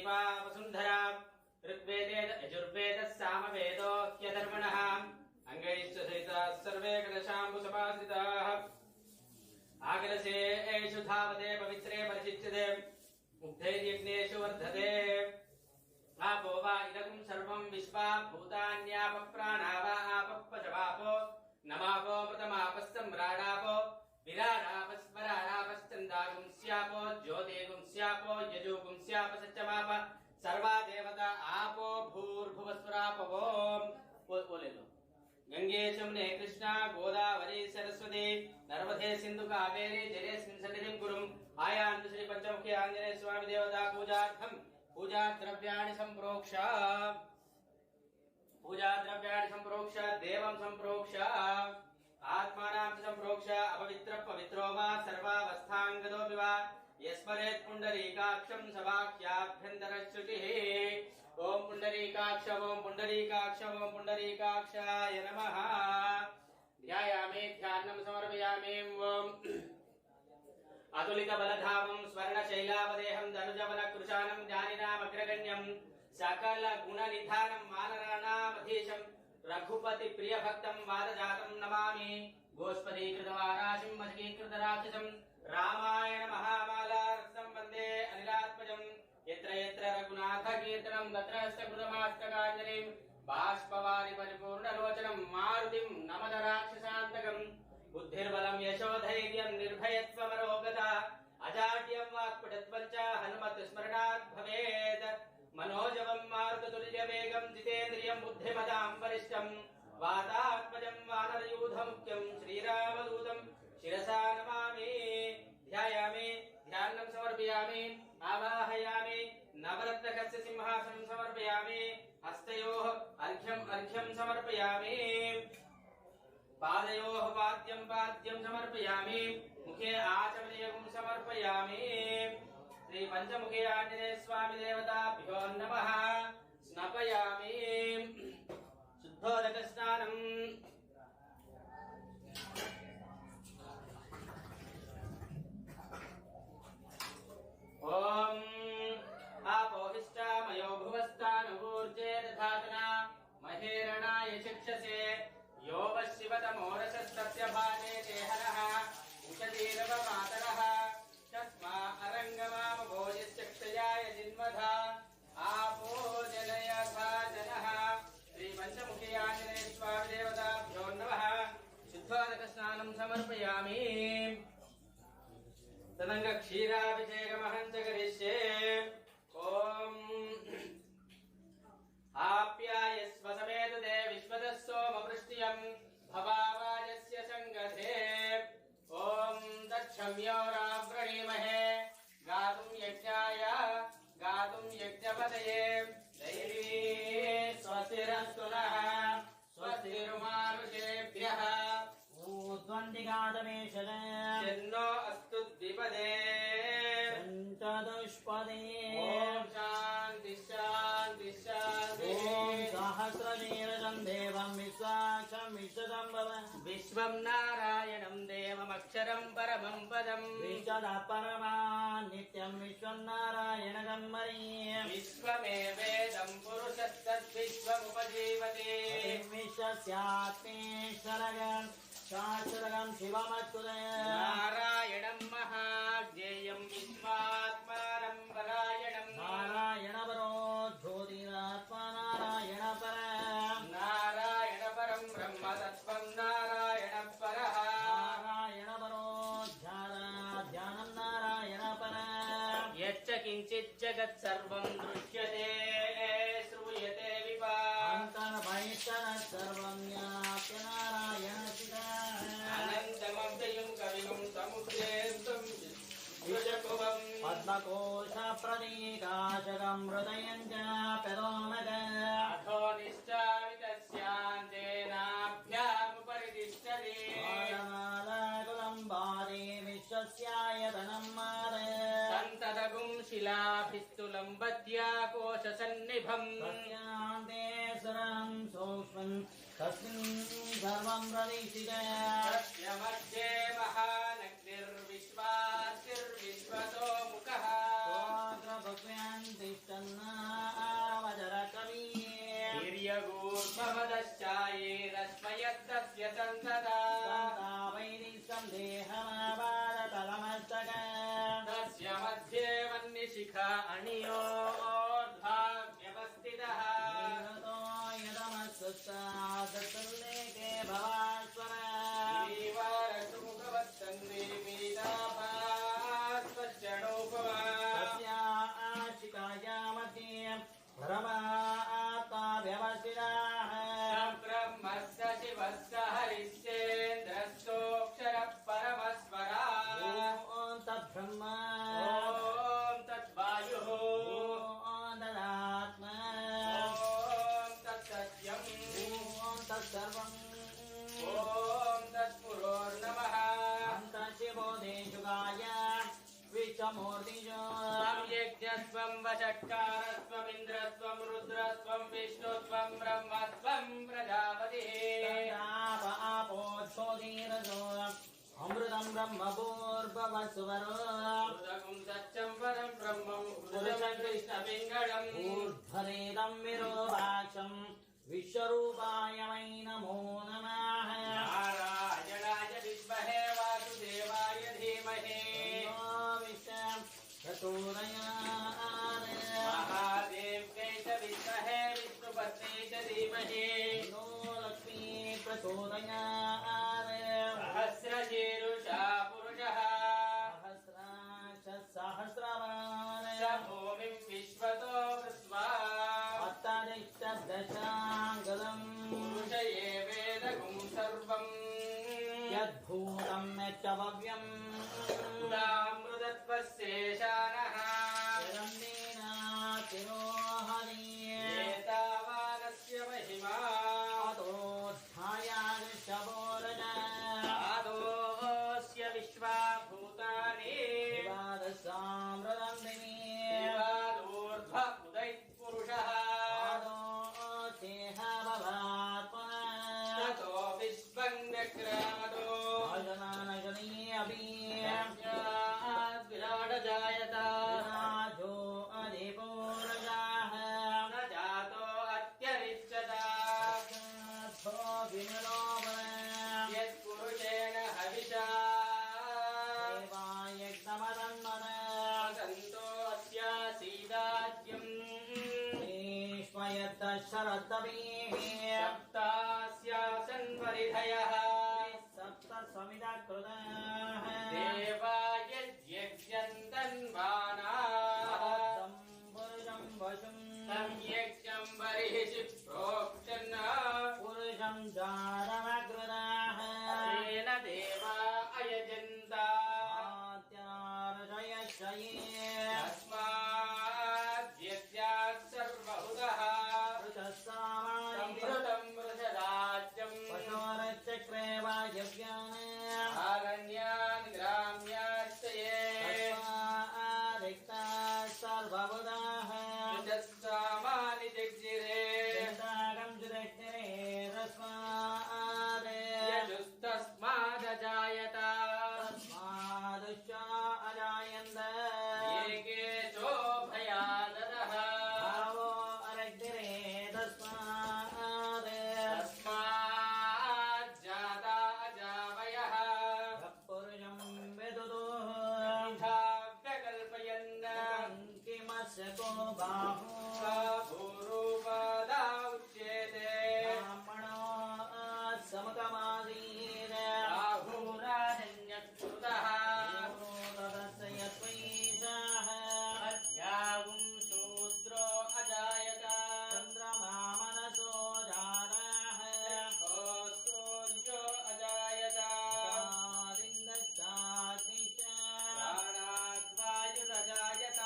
देवा वसुन्धरा ऋग्वेदे यजुर्वेदः सामवेदो ह्यधर्मणः अंगैश्च सहिताः सर्वे कलशाम्बुसमाश्रिताः आकलशे एषु धावते पवित्रे परिचिच्यते मुग्धैर्यज्ञेषु वर्धते आपो वा इदगुं सर्वं विश्वा भूतान्यापप्राणा वा आपप्पशवापो नमापो मृतमापस्सम्राडापो विराडापस्मराडापश्चन्दागुं स्यापो ज्योतिगुं स्यापो यजुगुं स्याप सच्चमाप सर्वा देवता आपो भूर्भुवस्वरापवो बोले लो गंगे यमुने कृष्णा गोदावरी सरस्वती नर्मदे सिंधु कावेरी जलेस्मिन् सन्निधिं कुरुम् आयान्तु श्री पंचमुखी आंजनेय स्वामी देवता पूजार्थं पूजा द्रव्याणि संप्रोक्ष देवं संप्रोक्ष आत्मानां संप्रोक्ष अपवित्र पवित्रो वा सर्वावस्थांगदोऽपि वा यस्मरेत् पुण्डरीकाक्षं सवाक्याभ्यन्तरश्रुतिः ओम पुण्डरीकाक्षाय नमः ध्यायामि ध्यानं समर्पयामि ओम अतुलित बलधामं स्वर्णशैलावदेहं धनुजबलकृशानं ज्ञानिनामग्रगण्यं सकल गुणनिधानं वानराणामधीशं रघुपति प्रिय भक्तं वादजातं नमामि गोष्पदीकृतवाराशिं मधुकीकृतराक्षसं रामायण महामालारसं वन्दे अनिलात्मजं यत्र यत्र रघुनाथ कीर्तनं तत्र कृतमास्तकाञ्जलिं बाष्पवारि परिपूर्णलोचनं मारुतिं नमद राक्षसान्तकम् बुद्धिर्बलं यशोधैर्यं निर्भयत्वमरोगता अजाड्यं वाक्पटुत्वं च हनुमत् स्मरणात् भवेत् मनोजवं मारुततुल्यवेगं जितेन्द्रियं बुद्धिमतां वरिष्ठं वातात्मजं वानरयूथमुख्यं श्रीरामदूतं शिरसा नमामि ध्यायामि ध्यानं समर्पयामि आवाहयामि नवरत्नकस्य सिंहासनं समर्पयामि हस्तयोः अर्घ्यं समर्पयामि पादयोः पाद्यं समर्पयामि मुखे आचमनीयं समर्पयामि श्री पंचमुखी आंजनेय स्वामी देवताभ्यो नमः स्नापयामि शुद्धोदक स्नानम् ओम आपोहिष्टामयो भुवस्तानुभूर्जे दधातना महेरणाय शिक्षसे यो वशिवतमोरसस्तस्य भागे देहनः उषदीरव मातरः तस्मा अरंगमामभोजश्चक्षयाय जिन्मधा आपो जलयथा जनः श्री पंचमुखी आंजनेय स्वामी देवताभ्यो नमः शुद्धोदक स्नानं समर्पयामि तदंग क्षीराभिषेकमहं च करिष्ये ओम आप्यायस्व समेत दे विश्वतः सोमवृष्ट्यं भवावाजस्य संगते ओम दक्षम्योराव्रणीमहे गातुं यज्ञपतये दैवी स्वस्तिरस्तु नः स्वस्तिर्मानुषेभ्यः ऊर्ध्वन्दिगातमेशनो अस्तु द्विपदे चतुष्पदे ओम शांति शांति शांति ओम सहस्रनीरजं देवं विश्वाक्षं विश्वदम्भव विश्वं नारायणं देवमक्षरं परमं पदं विश्वदा परमा नित्यं विश्वं नारायणं मरीयं विश्वमेवेदं पुरुषस्तद्विश्वमुपजीवति विश्वस्यात्मेश्वरगं शास्त्रगं शिवमच्युतम् नारायणं महाज्ञेयं विश्वात्मानं परायणं नारायणपरो ज्योतिरात्मा नारायणपरं ब्रह्म तत्त्वं नारायणपरः नारायणपरो ध्यानं नारायणपरं यच्च किञ्चित् जगत् सर्वं दृश्यते श्रूयते विभान्तर्बहिस्तरः सर्वं ज्ञाप्य नारायणसिदा अनन्तमव्ययं कविगुं समुद्रेन्दुं पद्मकोशप्रतीकाशकं हृदयं च प्रदोमद अथो निश्चावितस्यान्तेनाभ्यामुपरि तिष्ठति मालाकुलं बाले विश्वस्यायतनं मादय सन्ततगुं शिलाभिस्तुलं बध्या कोशसन्निभम् तस्यान्ते सुरं सूक्ष्मं तस्मिन् सर्वं प्रदीक्षिते तस्य मध्ये महानग्निर्विश्वासिर्विश्वतो मुखः भगवान् तिष्ठन् जगूर्ममदश्चाये रश्मयस्तस्य सन्तता तस्य मध्ये वह्निशिखा अणियोर्ध्वाव्यवस्थितः श्रीवारसुमुखवत्सन्धि पीतापास्वश्चणोपमा ब्रह्मस्य शिवस्य हरिश्चेन्द्रस्तोऽक्षरः परमस्वरा ॐ तद्ब्रह्म ॐ तद्वायुः ॐ तदात्मा ॐ तत्सत्यम् ॐ तत्सर्वम् ॐ तत्पुरोर्नमः शिवो देशुगाय यज्ञस्वं वषट्कारस्वमिन्द्रस्वं रुद्रस्वं विष्णुस्वं ब्रह्मस्वं प्रजापतिः अमृतं ब्रह्मपूर्ववस्वरो सत्यं परं ब्रह्मं पुरुषं कृष्णपिङ्गळम् ऊर्ध्वरेदं विरोधाक्षं विश्वरूपाय वै नमो नमः नारायणाय विद्महे वासुदेवाय धीमहि महादेव्यै च विद्महे विष्णुपत्न्यै च धीमहि नो लक्ष्मी प्रचोदयात् सहस्रशीरुषा पुरुषः सहस्राक्षसहस्रवान् स भूमिं विश्वतो कृत्वा अत्तरिष्टदशाङ्गलम् पुरुष एवेदगुं सर्वम् यद्भूतं यच्च भव्यम् उदामृतत्वस्येषानः एतावानस्य महिमा अतोऽस्य विश्वाभूतानि ऊर्ध्व उदयपुरुषः ततो विश्वं व्यक्रामतो विराट जायता राजो अधिपूर्वजाः न जातो अत्यरिच्यता यत्पुरुषेण हविषा सन्तो अस्यासीदाज्यम् सप्तास्यासन् परिधयः सप्त समिधा कृताः देवा यज्ञन्तन्वानाः तं यज्ञं बर्हिषि प्रोक्षन् पुरुषं जातमकृताः तेन देवा अयजन्ता तस्मात् यज्ञात् सर्वहुतः संवृतं वृषराज्यं पशोरचक्रे वायव्यान् आरण्यान् ग्राम्याश्च ये सर्वहुतः सामानि जग्जिरे यजुस्तस्मादजायत तस्मादुश्च अजायन्त एकेशो भयादतः भावो अरग्निरे तस्माज्जाता अजावयः पुरुषं विदुदुः व्यकल्पयन् किमस्य को बाहु भूरूपदा उच्यते ब्राह्मणो समकमादीन बाहुराजन्यकृतः तदस्य यत्वैषः अध्यागुं शूद्रो अजायत चन्द्रमा मनसो जातः सूर्यो अजायत प्राणाद्वायुरजायत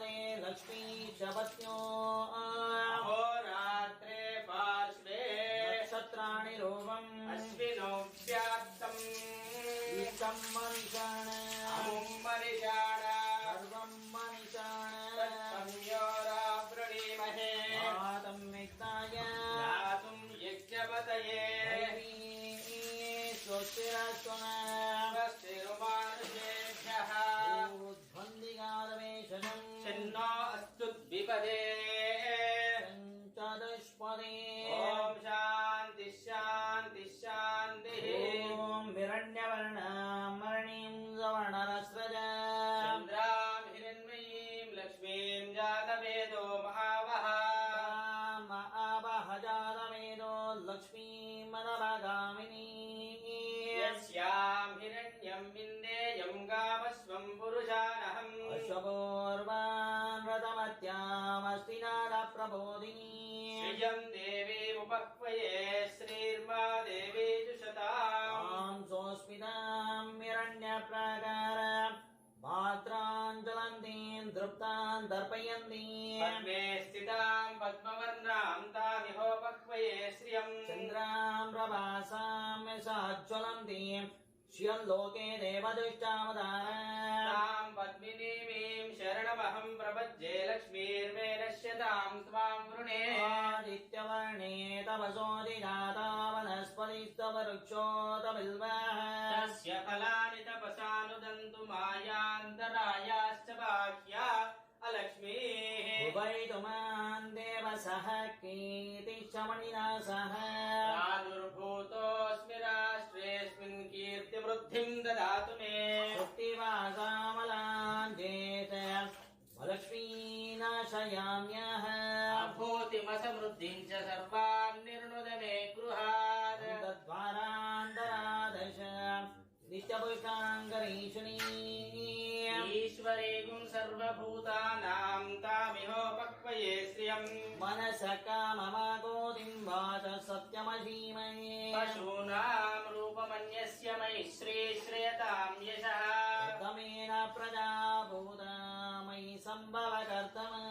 पदे लक्ष्मी शपत्न्यो अहोरात्रे पार्श्वे नक्षत्राणि रूपम् अश्विनो व्याप्तम् इष्टं मनिषाण अमुं मनिषाण सर्वं मनिषाण संयोरावृणीमहे मातं विघ्नाय दातुं यज्ञपतये स्वस्तिरस्त्वना स्वस्तिरुमानुषेभ्यः उद्वन्दिगादवेशनम् चिन्नो अस्तु द्विपदे चतुष्पदे ॐ शान्ति शान्ति शान्तिः ॐ हिरण्यवर्णां मरणीं सवर्णरस्रजा चन्द्रां हिरण्मयीं लक्ष्मीं जातवेदो महावः आवहजातवेदो लक्ष्मीमनवगामिनी यस्यां हिरण्यं विन्देयं गामस्वं पुरुषानहम् अश्वपूर्वान् रथमत्यामस्ति नारप्रबोधिनी श्रियं देवीमुपह्वये श्रीर्मा देवी जुषताम् आं सोऽस्मितां हिरण्यप्राकार मात्राञ्जलन्तीं दृप्तां दर्पयन्तीं पद्मे स्थितां पद्मवर्णां तामिहोपह्वये श्रियम् चन्द्रां प्रभासां यशाज्वलन्तीं श्रियं लोके देवदुष्टावतारां तां पद्मिनीमीं शरणमहं प्रपद्ये लक्ष्मीर्मे नश्यतां त्वां वृणे आदित्यवर्णे तपसोऽधिजाता वनस्पतिस्तव वृक्षोतबिल्वः तस्य फलानि तपसानुदन्तु मायान्तरायाश्च बाह्या अलक्ष्मीः उभयितुमान् देवसः कीर्तिश्चमणिना सह प्रादुर्भूतोऽस्मि राष्ट्रेऽस्मिन् कीर्तिवृद्धिं ददातु मे शुक्तिवासामलान् जेत लक्ष्मीनाशयाम्यः अभूतिमसमृद्धिं च सर्वान् निर्णुद मे गृहात् तद्वारान्तरादश नित्यपुष्टाङ्गरीषिणी ईश्वरीगुं सर्वभूतानां तामिहोपक्वये श्रियम् मनसः काममागोदिं वाच सत्यमधीमहे पशूनां रूपमन्यस्य मयि श्रीश्रेयतां यशः तमेन प्रजा भूता मयि सम्भवकर्तमा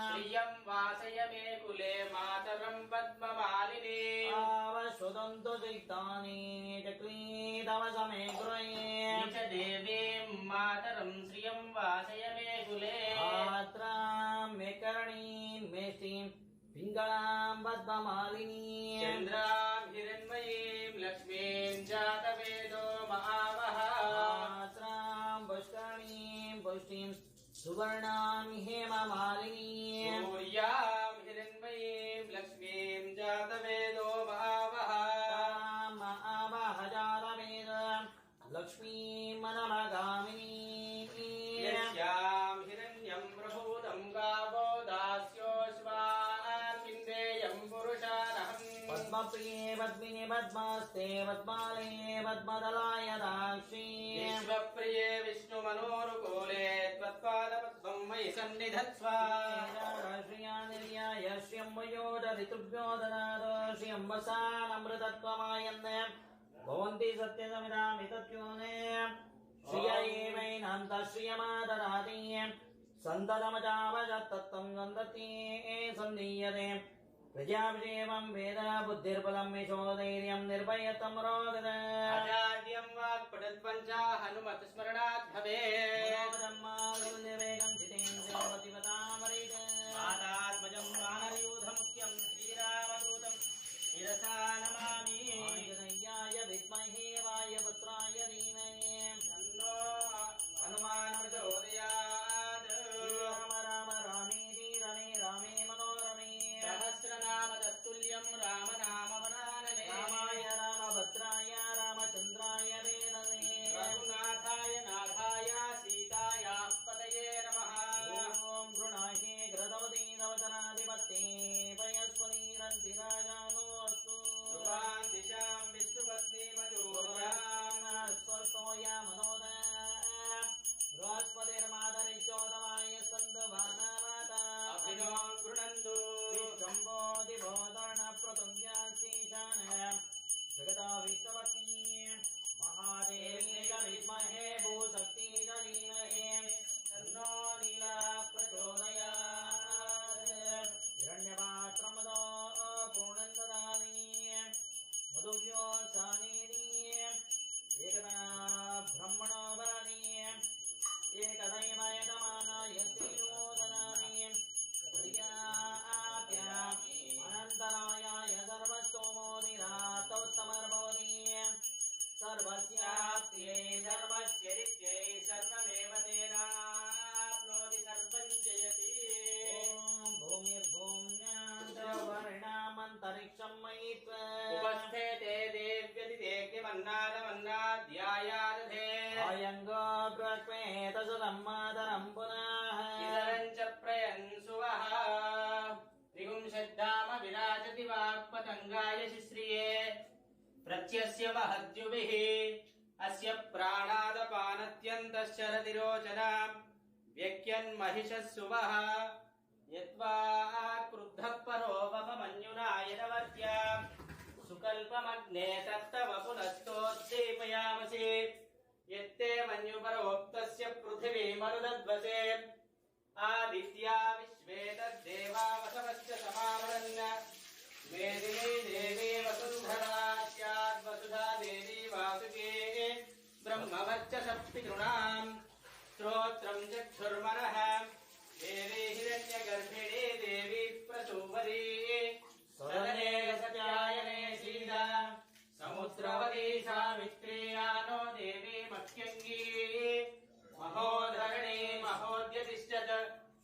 श्रियं वासय मे कुले मातरं पद्ममालिनी आवश्रुतन्तु सिक्तानि चक्रीतव समे गृहे च देवीं मातरं श्रियं वासय मे कुले आत्रां मे करणीं मेष्टिं पिङ्गलां पद्ममालिनीं चन्द्रां हिरण्मयीं लक्ष्मीं जातवेदो महावः आत्रां पुष्करणीं पुष्टिं सुवर्णां हेममालिनीं सूर्यां हिरण्मयीं लक्ष्मीं जातवेदो महावः ताम् आवहजातवेद लक्ष्मीमनमगामिनी यस्यां हिरण्यं प्रभूतं गावो दास्योऽश्वान् विन्देयं पुरुषानहम् पद्मप्रिये पद्मिनि पद्मास्ते पद्मालये पद्मदलाय दाक्षी विश्वप्रिये विष्णुमनोरुकोले त्वत्पादपद्मं मयि सन्निधत्स्व श्रिया निर्याय श्रियं वयोदरितृभ्यो ददातो श्रियं वसानमृतत्वमायन् भवन्ति सत्यसमिदामितत्योने श्रियैवैनान्त श्रियमादराति सन्ततमजावजत्तत्तं गन्धति सन्नीयते प्रजाभिषेकं वेद बुद्धिर्बलं यशोधैर्यं निर्भयतं रोदन आचार्यं वाक्पटुत्वञ्चा हनुमत् स्मरणात् भवेत् ब्रह्मागुरुनिर्वेगं जितेन्द्रियपतिपतामरेत मातात्मजं वानरयूथमुख्यं श्रीरामदूतं शिरसा नमामि आञ्जनेयाय विद्महे वायुपुत्राय धीमहि तन्नो हनुमान् प्रचोदयात् राम राम रामेति रमे रामे मनोरमे सहस्रनाम तत्तुल्यं रामनाम वरानने रामाय रामभद्राय रामचन्द्राय वेदसे रघुनाथाय नाथाय सीतायाः पतये नमः सच्यस्य वहद्युभिः अस्य प्राणादपानत्यन्तश्चरतिरोचना व्यक्यन्महिषः सुवः यत्वा क्रुद्धः परो वपमन्युना यदवर्त्या सुकल्पमग्ने तत्तव पुनस्तोद्दीपयामसि यत्ते मन्युपरोक्तस्य पृथिवीमनुदद्वसे आदित्या विश्वे तद्देवा वसवश्च समावरन् मेदिनी देवी वसुन्धरा स्याद्वसुधा देवी वासुके ब्रह्मवर्चसः पितॄणाम् स्तोत्रम् चक्षुर्मनः देवी हिरण्यगर्भिणी देवी प्रसूवरी सदने सत्यायने सीता समुद्रवती सावित्री यानो देवी मह्यङ्गी महोधरणी महोद्यतिष्ठत्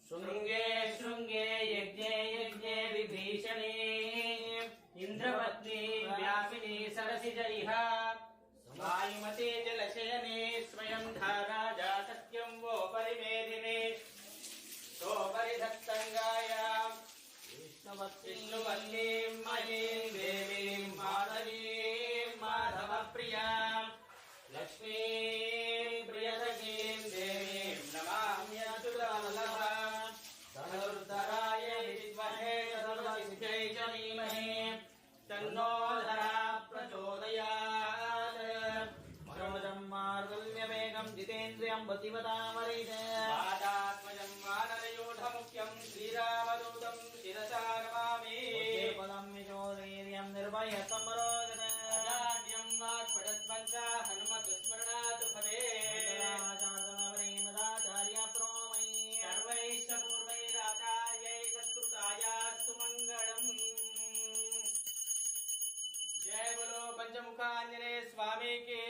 शृङ्गे शृङ्गे यज्ञे यज्ञे विभीषणे इन्द्रपत्नी व्यापिनी सरसिजैः वायुमती जलशयने स्वयं धारा जातत्यं वो परिमेदिने सोपरिधत्तङ्गायाम् विष्णुवल्लीं मयीं देवीं माधवीं माधवप्रियाम् लक्ष्मीं प्रियसखीं देवीं नमाम्यतुलवल्लभाम् धनुर्धराय विद्महे सर्वसिद्ध्यै च धीमहि तन्नो धरा प्रचोदयात् मनोजं मार्गल्यवेगं जितेन्द्रियं बतिवतामरैते पादात्मजं वानरयूढमुख्यं श्रीरामदूतं शिरसा नमामि पदं विचोदीर्यं निर्भयतं मरोगते अजाड्यं वाक्पटत्वञ्च हनुमत्स्मरणात् फले प्रेमदाचार्य प्रोमयि सर्वैश्च पूर्वैराचार्यै सत्कृतायास्तु मङ्गलम्। जय बोलो पंचमुखांजनेय स्वामी के।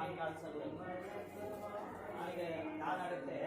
ಹಿಂಗೆ ಅನ್ಸೋದು ನನಗೆ ನಾನಾಡುತ್ತೆ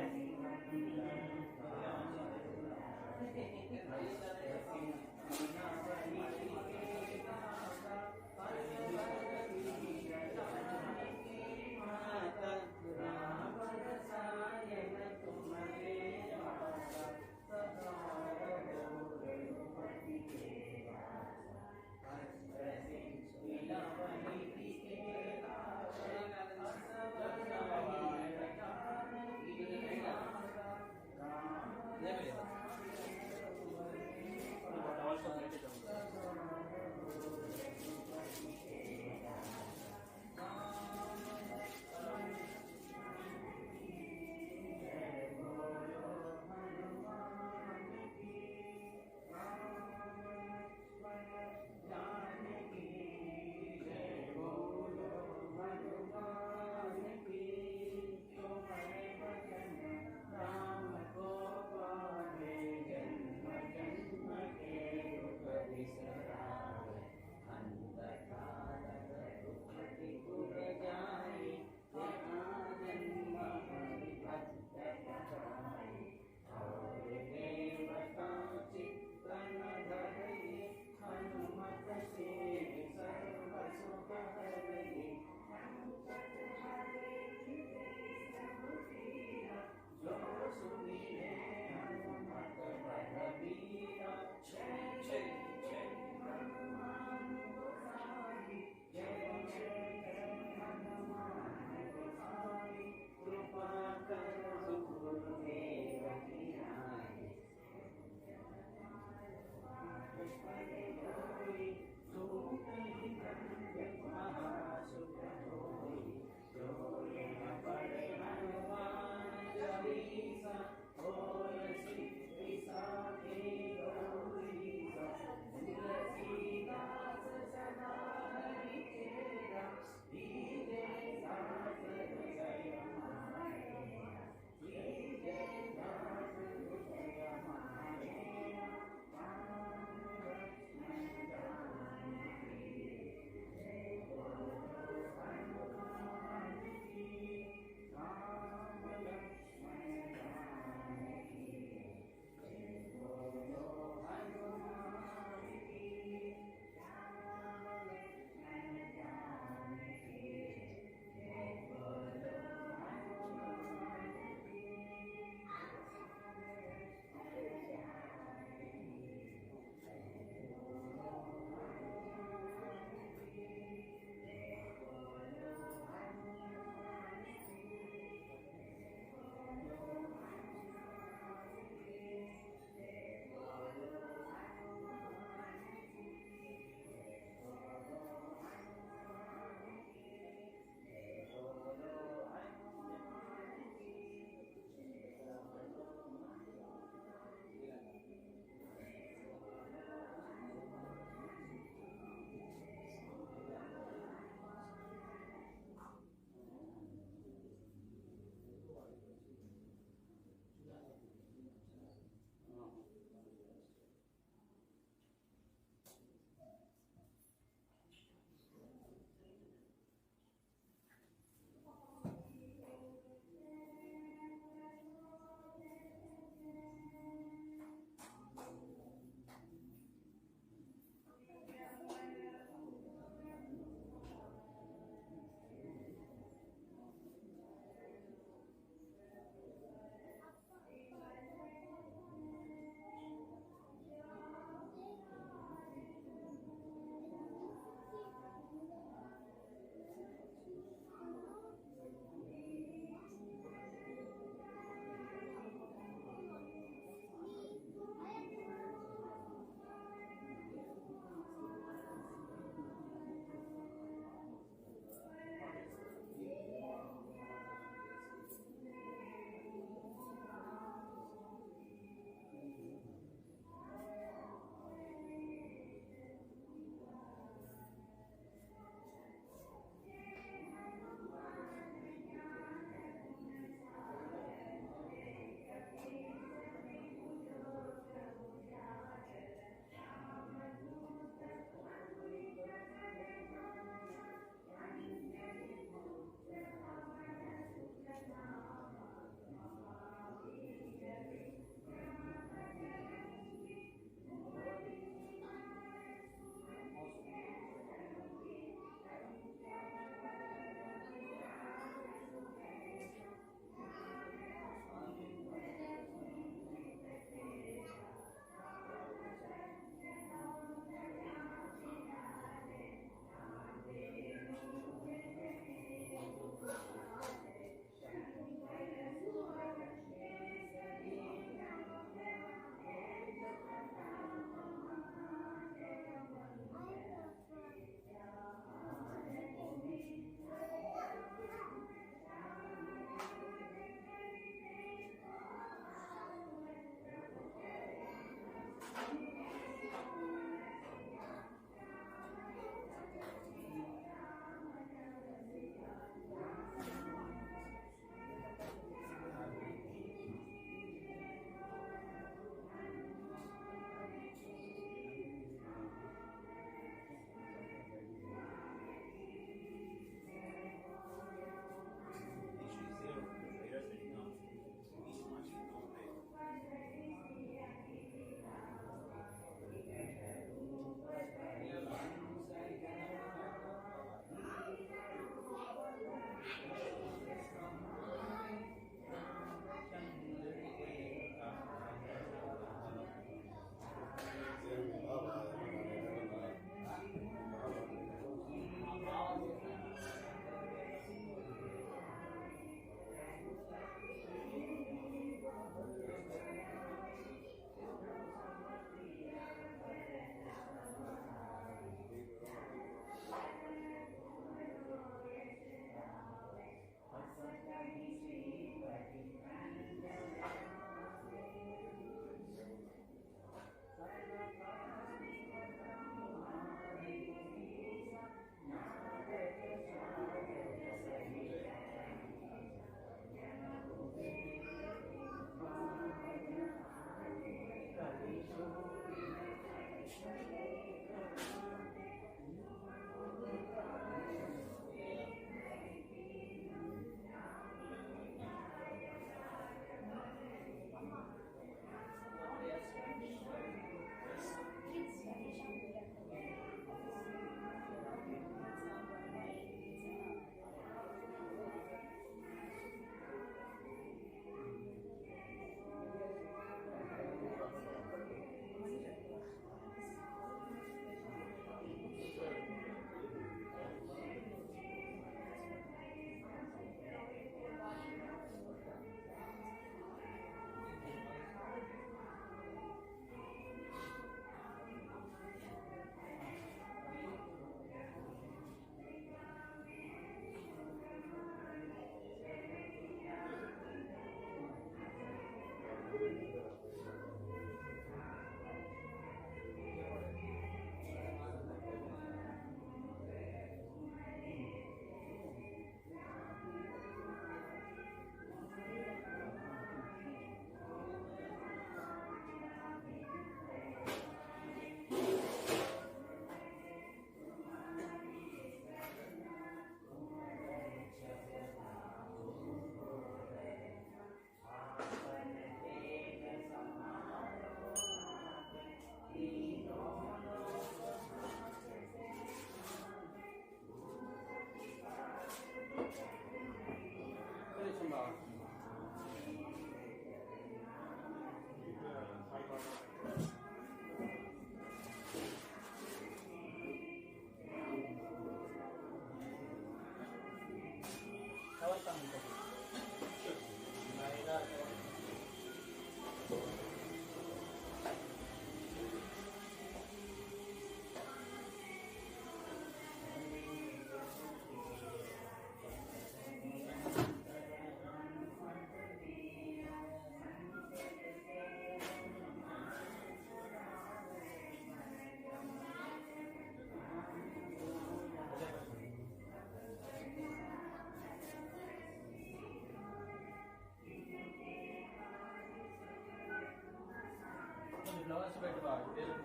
ఫ్లవర్స్ పెట్టుకో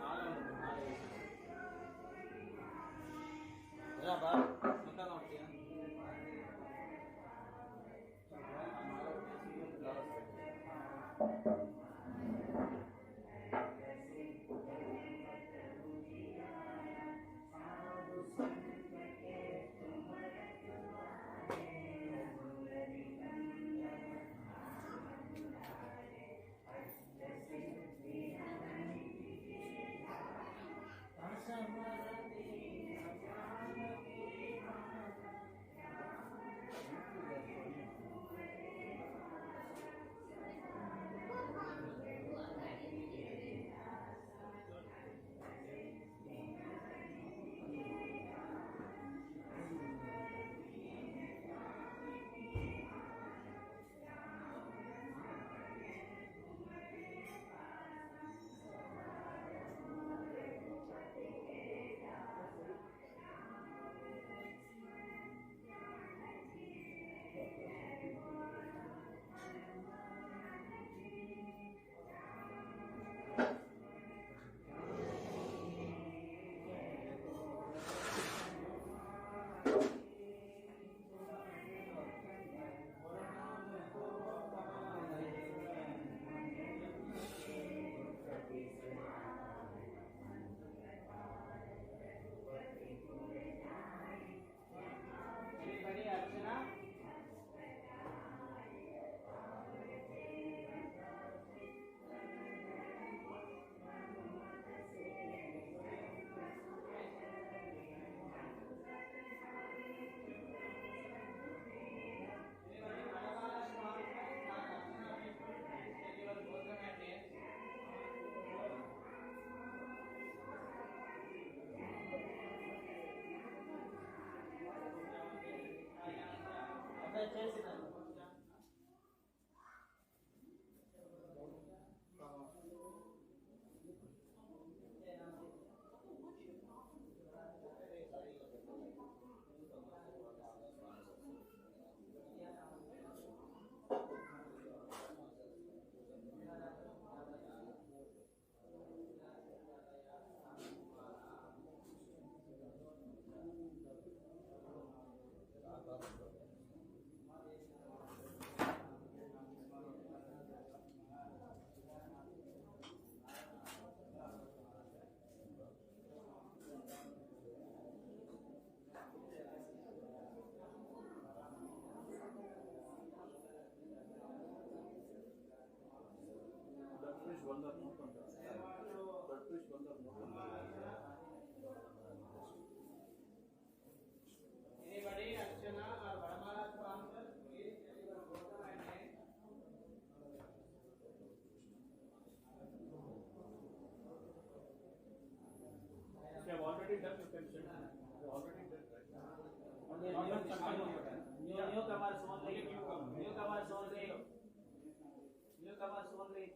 నాలో రాబా మొత్తం ఒకటి Anybody, Archana or Varamala sponsor, please tell your photo and name. You have already done, you can send. You have already done, right? Newcomers only. Newcomers only. Newcomers only.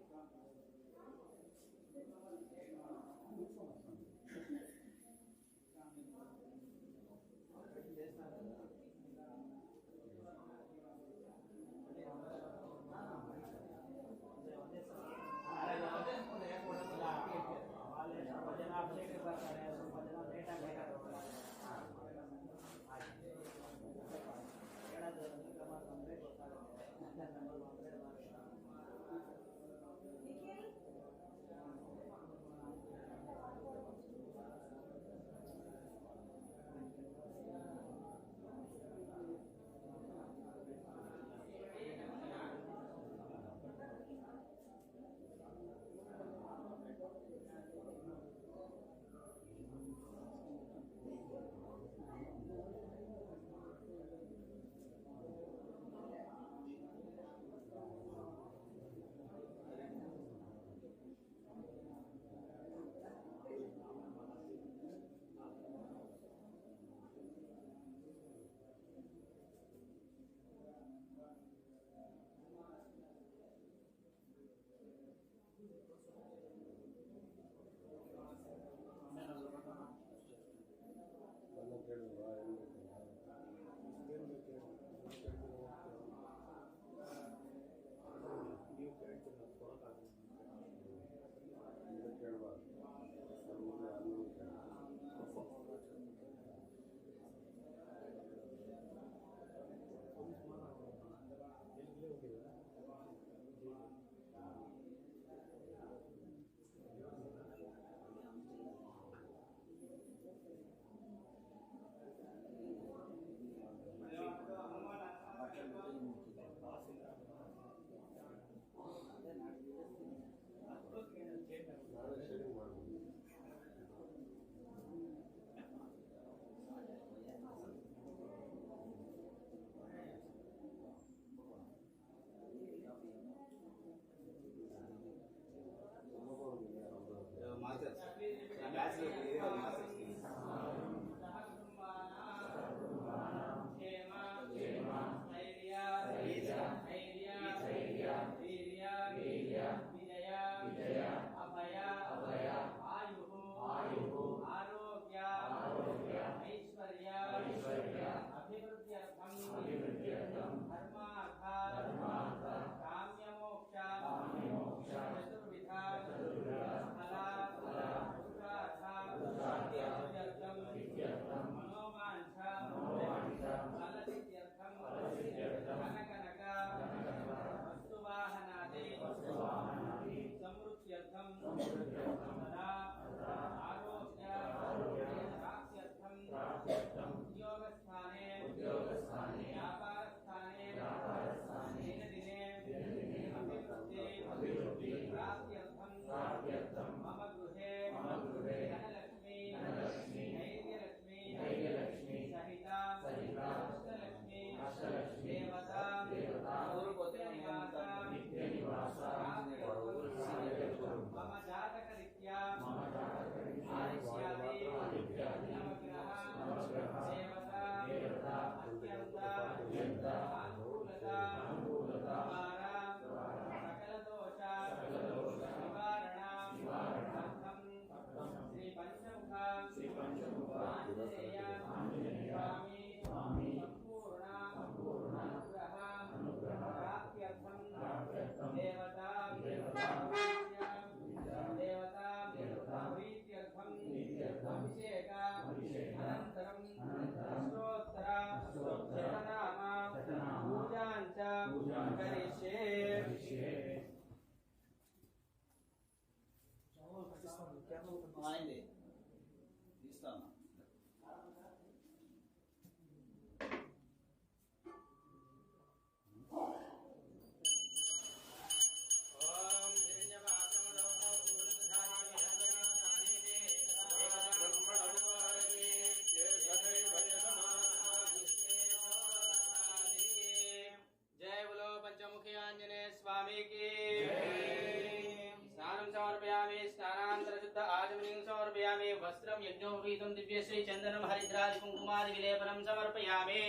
वस्त्रं यज्ञोपवीतं दिव्यश्री चंदनं हरिद्रादि कुंकुमादि विलेपनं समर्पयामि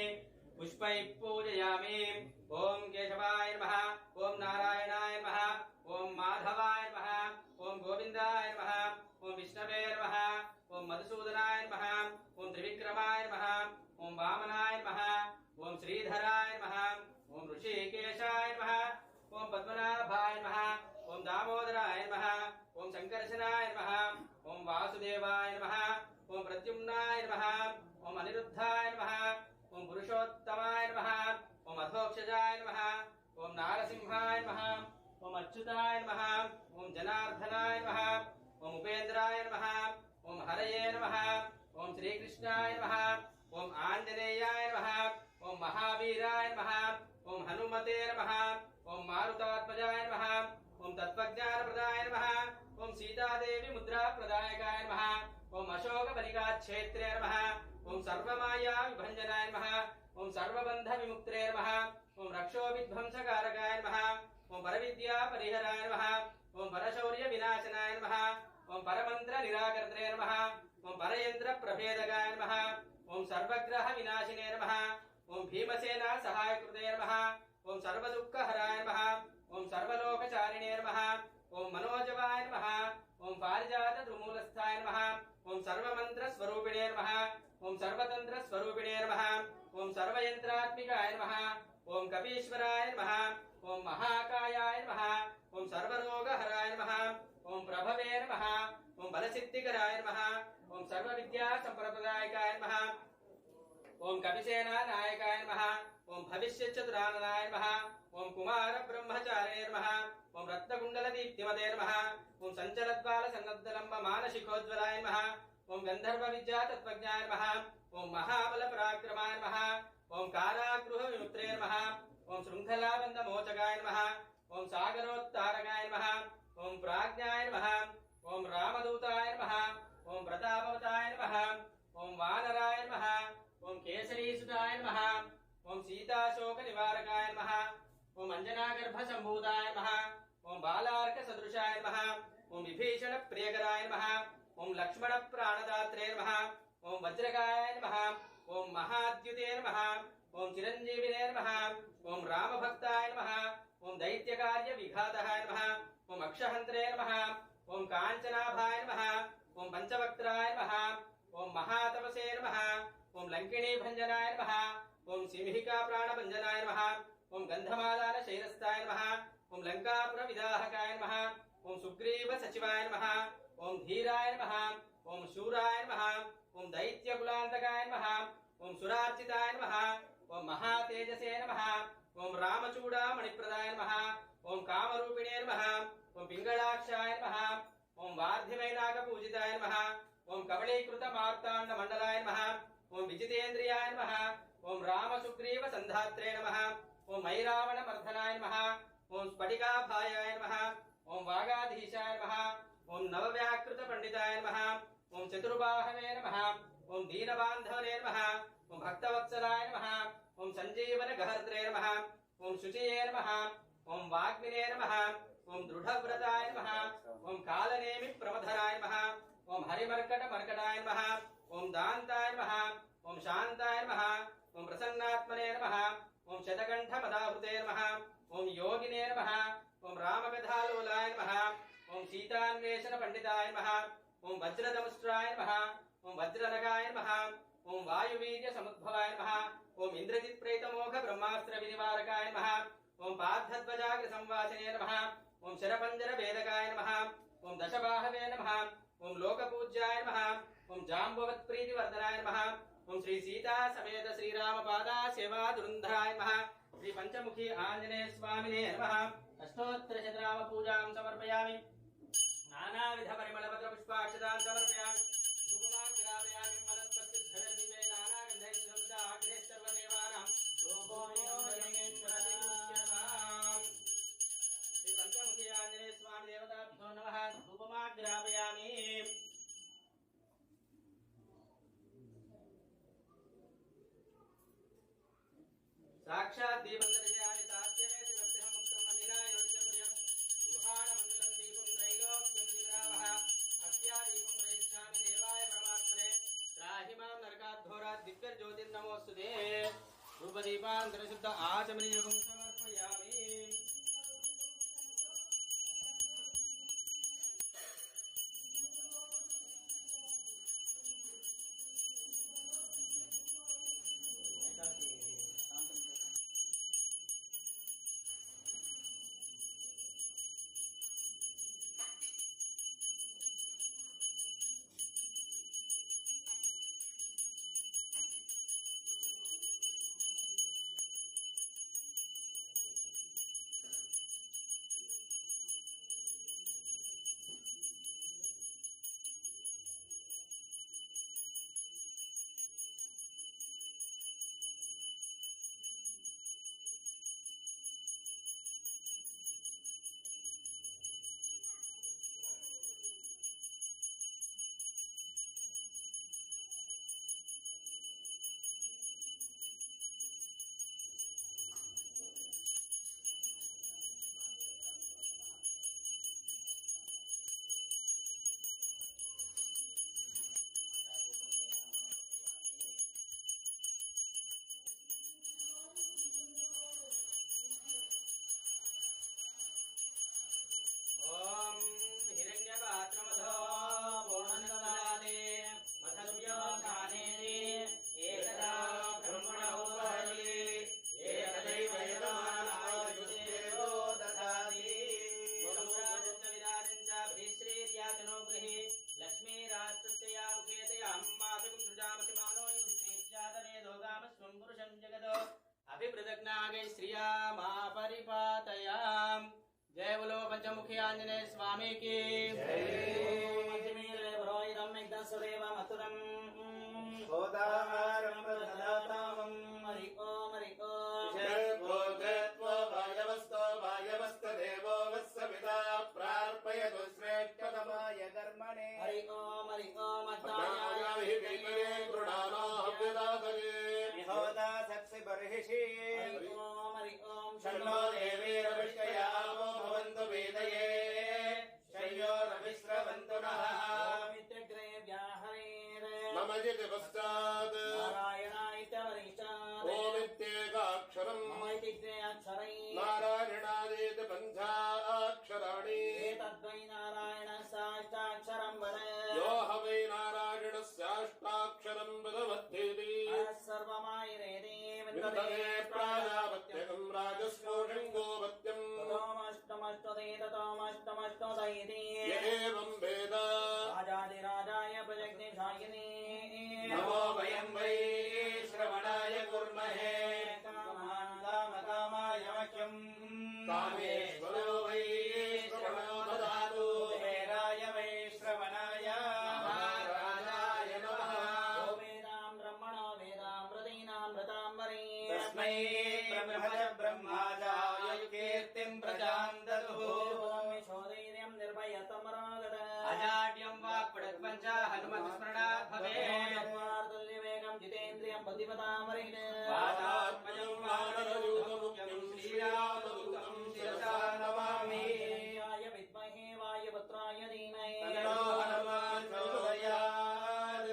पुष्पैः पूजयामि ओम केशवाय नमः ओम नारायणाय नमः ओम माधवाय नमः ओम गोविंदाय नमः ओम विष्णवे नमः ओम मधुसूदनाय नमः ओम त्रिविक्रमाय नमः ओम वामनाय नमः ओम श्रीधराय नमः ओम ऋषिकेशाय नमः ओम पद्मनाभाय नमः ओम दामोदराय नमः ओम संकर्षणाय नमः ओम वासुदेवाय नमः ओम प्रद्युम्नाय नमः ओम अनिरुद्धाय नमः ओम पुरुषोत्तमाय नमः ओम अधोक्षजाय नमः ओम नारसिंहाय नमः ओम अच्युताय नमः ओम जनार्दनाय नमः ओम उपेन्द्राय नमः ओम हरये नमः ओम श्रीकृष्णाय नमः ओम आंजनेयाय नमः ओम महावीराय नमः ओम हनुमते नमः ओम मारुतात्मजाय नमः ओम तत्त्वज्ञानप्रदाय नमः ओम सीतादेवी मुद्रा प्रदायकाय नमः ओम अशोक बलिका क्षेत्रे नमः ओम सर्वमाया विभंजनाय नमः ओम सर्वबंध विमुक्त्रे नमः ओम रक्षो विध्वंसकारकाय नमः ओम परविद्या परिहराय नमः ओम परशौर्य विनाशनाय नमः ओम परमंत्र निराकर्त्रे नमः ओम परयंत्र प्रभेदकाय नमः ओम सर्वग्रह विनाशिने नमः ओम भीमसेना सहायकृते नमः ओम सर्वदुःखहराय नमः ओम सर्वलोकचारिणे नमः ओम मनोजवाय नमः ओम पारिजात द्रुमूलस्थाय नमः ओम सर्वमंत्र स्वरूपिणे नमः ओम सर्वतंत्र स्वरूपिणे नमः ओम सर्वयंत्रात्मिकाय नमः ओम कपीश्वराय नमः ओम महाकायाय नमः ओम सर्वरोगहराय नमः ओम प्रभवे नमः ओम बलसिद्धिकराय नमः ओम सर्वविद्या संप्रदायकाय नमः ओम कपिसेना नायकाय नमः ओम भविष्यचतुराननाय नमः ओम कुमार ब्रह्मचारिणे नमः ओम रत्नकुंडल दीप्तिमते नमः ओम संचलद्वाल सन्नद्धलंब मानसिकोज्वलाय नमः ओम गंधर्व विद्या तत्त्वज्ञाय नमः ओम महाबल पराक्रमाय नमः ओम कारागृह विमुक्त्रे नमः ओम शृङ्खलाबन्धमोचकाय नमः ओम सागरोत्तारकाय नमः ओम प्राज्ञाय नमः ओम रामदूताय नमः ओम प्रतापवताय नमः ओम वानराय नमः ओम केसरीसुताय नमः ओम सीताशोकनिवारकाय नमः ओम अंजनागर्भसम्भूताय नमः ओम बालार्कसदृशाय नमः ओम विभीषणप्रियकराय नमः ओम लक्ष्मणप्राणदात्रे नमः ओम वज्रकाय नमः ओम महाद्युते नमः ओम चिरंजीविने नमः ओम रामभक्ताय नमः ओम दैत्यकार्यविघातहाय नमः ओम अक्षहन्त्रे नमः ओम काञ्चनाभाय नमः ओम पंचवक्त्राय नमः ओम महातपसे नमः ओम लंकिणीभञ्जनाय नमः ओम सिंहिकाप्राणभञ्जनाय नमः ओम गन्धमालानशैरस्ताय नमः ओम लङ्कापुरविदाहकाय नमः ओम सुग्रीवसचिवाय नमः ओम धीराय नमः ओम शूराय नमः ओम दैत्यकुलान्तकाय नमः ओम सुरार्चिताय नमः ओम महातेजसे नमः ओम रामचूडामणिप्रदाय नमः ओम कामरूपिणे नमः ओम पिंगलाक्षाय नमः ओम वार्धिवैनाकपूजिताय नमः ओम कवलीकृतमार्ताण्डमण्डलाय नमः ओम विजितेन्द्रियाय नमः ओम रामसुग्रीवसन्धात्रे नमः ओम मैरावणमर्दनाय नमः ओम स्फटिकाभायाय नमः ओम वागाधीशाय नमः ओम नवव्याकृतपण्डिताय नमः ओम चतुर्बाहवे नमः ओम दीनबान्धवने नमः ओम भक्तवत्सलाय नमः ओम सञ्जीवनगहर्त्रे नमः ओम शुचिये नमः ओम वाग्मिने नमः ओम दृढव्रताय नमः ओम कालनेमिप्रमथराय नमः ओम हरिमर्कटमर्कटाय नमः ओम दान्ताय नमः ओम शान्ताय नमः ओम प्रसन्नात्मने नमः ओम शतकण्ठमदाहृते नमः ओम योगिने नमः ओम रामकथालोलाय नमः ओम सीतान्वेषणपण्डिताय नमः ओम वज्रदंष्ट्राय नमः ओम वज्रनगाय नमः ओम वायुवीर्यसमुद्भवाय नमः ओम इन्द्रजित्प्रेतमोघब्रह्मास्त्रविनिवारकाय नमः ओम पार्थध्वजाग्रसंवासिने नमः ओम शरपञ्जरभेदकाय नमः ओम दशबाहवे नमः ओम लोकपूज्याय नमः ओम जाम्बवत्प्रीतिवर्धनाय नमः ओम श्री सीता समेत श्रीरामपादा सेवा दुरंधराय नमः श्री पंचमुखी आंजनेय स्वामिने नमः अष्टोत्तरशतनाम पूजां समर्पयामि नानाविध परिमलपत्र पुष्पाक्षतां समर्पयामि धूपमाग्रापयामि वनस्पतिद्धरदिवे नानागन्धैः सुगन्धिता अग्रे सर्वदेवानां रूपोऽयं श्री पंचमुखी आंजनेय स्वामी देवताभ्यो नमः धूपमाग्रापयामि साक्षात् दीपं दर्शयामि साध्यमे त्रिवक्त्रं मुक्तं मन्दिराय योज्यं प्रियं गृहाणमङ्गलं दीपं त्रैलोक्यं दिव्रावः अस्या दीपं प्रयच्छामि देवाय परमात्मने त्राहि मां नरकाद्धोरात् दिव्यज्योतिर्नमोऽस्तुते धूपदीपान्तरशुद्ध आचमनीयं समर्पयामि परिपातयाम। जय बोलो पंचमुखी आंजनेय स्वामी की जय। मध्यमीले पुरोहितम् यज्ञस्वदेव मथुरम् गोदाहारम् प्रददातामम् हरि ओम जय गोत्रत्व इति पश्चात् नारायण इत्यवरिष्टात् ओमित्येकाक्षरम् मम इति द्वे अक्षरै नारायणादीति पञ्चाक्षराणि एतद्वै नारायणस्याष्टाक्षरं वद यो ह वै नारायणस्याष्टाक्षरम् वदवत्येति सर्वमायुरेदे विन्दते प्राजापत्यकम् राजस्पोषम् गोपत्यम् ततोमष्टमष्टदे ततोमष्टमष्टदैति य एवम् वेद राजाधिराजाय प्रजग्निशायिने नमो वयं वै श्रवणाय कुर्महे कामाय मह्यम् कामेश्वरो वै श्रवणो ददातु वेदाय वै श्रवणाय महाराजाय नमः वेदां ब्रह्मणो वेदामृतीनामृताम्बरे तस्मै ब्रह्माजाय कीर्तिं प्रजां ददुः शोधैर्यं निर्भयतमरागत अजाड्यं वाक्पटत्वं च हनुमत्स्मरणात् भवेत् तुल्यवेगं जितेन्द्रियं प्रतिपदामरेण वातात्मजं वानरयूतमुख्यं श्रीरामदूतं शिरसा नमामि वाय विद्महे वायुपुत्राय धीमहि तन्नो हनुमान् प्रचोदयात्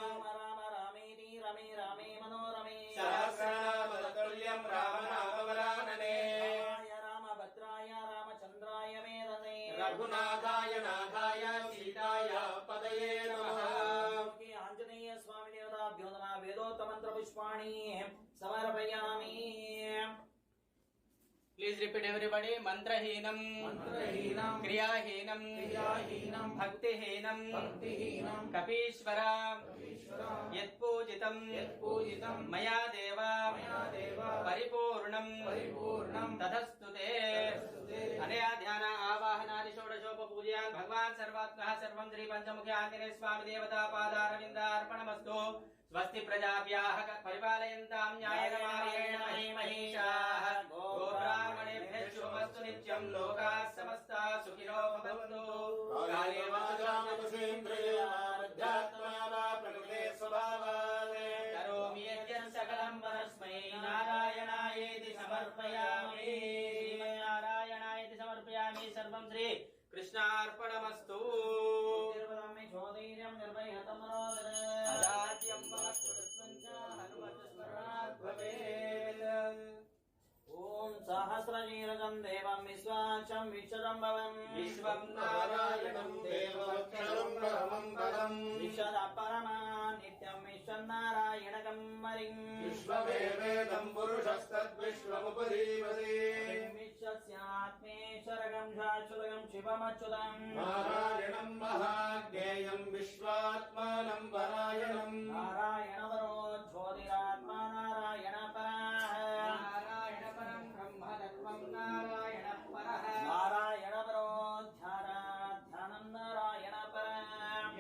राम राम रामेति रमे रामे मनोरमे सहस्रनामतुल्यं रामनामवरानने रामाय रामभद्राय रामचन्द्राय मेरसे रघुनाथाय नाथाय सीताय पदये नमः आञ्जनेय स्वामी देवताभ्यो नमः वेदोक्तमन्त्रपुष्पाणि समर्पयामि Please repeat everybody. Mantrahinam, Kriyahinam, Bhaktihinam, Kapishvara, Yatpujitam, Maya Deva, Paripurnam, Tadastute, Anaya Dhyana, Avahanadi Shodashopa Pujan, Bhagwan Sarvatmaha Sarvam Sri Panchamukhi Anjane Swami Devata Padaravinda Arpanamastu. स्वस्ति प्रजाभ्याः परिपालयन्तां न्यायेन मार्गेण महीमहीषाः गोब्राह्मणेभ्यः शुभमस्तु नित्यं लोकाः समस्ताः सुखिनो भवन्तु काले वाचा मनसेन्द्रियाध्यात्मा वा प्रकृते स्वभावात् करोमि यद्यत् सकलं परस्मै नारायणायेति समर्पयामि नारायणायेति समर्पयामि सर्वं श्री कृष्णार्पणमस्तु शोधैर्यं निर्भयतमरागत अजाड्यं वाक्पटत्वं च हनुमत्स्मरणात् भवेत् ॐ सहस्रशीर्षं देवं विश्वाक्षं विश्वदम्भवम् विश्वं नारायणं देवमक्षरम् परमम् पदम् विशद परमा नित्यं विश्वनारायणकं मरिम् विश्वमेवेदम् पुरुषस्तद्विश्वमुपजीवति विश्वस्यात्मेश्वरकं शाश्वतकं शिवमच्युतम् नारायणम् महाज्ञेयम् विश्वात्मानम् परायणम् नारायणवरो ज्योतिरात्मा नारायणपरः नारायण परं ब्रह्मतत्त्वं नारायण परः नारायणवरो ध्यानं नारायणपरः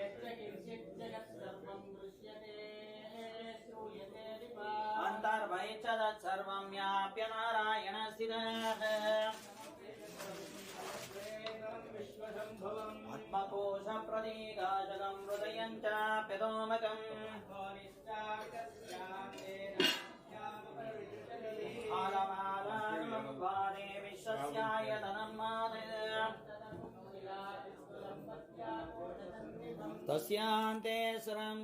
यत्र किञ्चित् जगत् सर्वं दृश्यते श्रूयते अन्तर्बहिश्च तत्सर्वं व्याप्य नारायणस्थितः आत्मकोशप्रतीकाशकं हृदयं चाप्यतोमकम् आलमालानुवादे विश्वस्यायतनं तस्यान्ते सरं